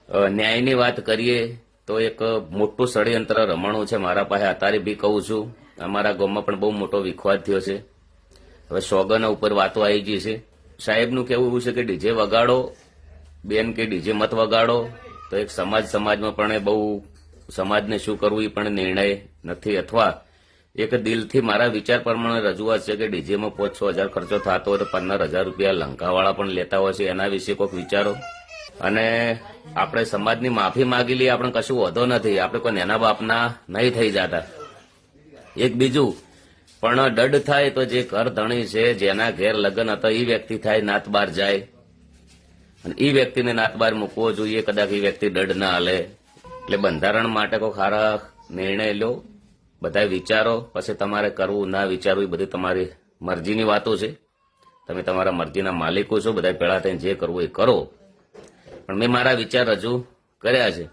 ન્યાયની વાત કરીએ તો એક મોટું ષડયંત્ર રમણું છે મારા પાસે. અત્યારે બી કહું છું, અમારા ગામમાં પણ બહુ મોટો વિખવાદ થયો છે. હવે સોગના ઉપર વાતો આવી ગઈ છે. સાહેબનું કહેવું એવું છે કે ડીજે વગાડો બેન, કે ડીજે મત વગાડો. તો એક સમાજમાં પણ બહુ સમાજને શું કરવું એ પણ નિર્ણય નથી. અથવા એક દિલથી મારા વિચાર પ્રમાણે રજૂઆત છે કે ડીજેમાં 5-6 હજાર ખર્ચો થતો હોય તો 15,000 રૂપિયા લંકાવાળા પણ લેતા હોય છે. એના વિશે કોઈક વિચારો. અને આપણે સમાજની માફી માંગી લઈએ, આપણે કશું વધો નથી. આપણે કોઈ નેના બાપના નહીં થઈ જતા. એક બીજું પણ દડ થાય તો જે ઘર ધણી છે, જેના ઘેર લગ્ન હતા એ વ્યક્તિ થાય, નાત બાર જાય અને એ વ્યક્તિને નાત બાર મૂકવો જોઈએ. કદાચ એ વ્યક્તિ દડ ના હાલે. એટલે બંધારણ માટે કોઈ સારા નિર્ણય લો, બધા વિચારો. પછી તમારે કરવું ના વિચારવું એ બધી તમારી મરજીની વાતો છે. તમે તમારા મરજીના માલિકો છો. બધા પેલા થઈને જે કરવું એ કરો. પણ મેં મારા વિચાર રજૂ કર્યા છે.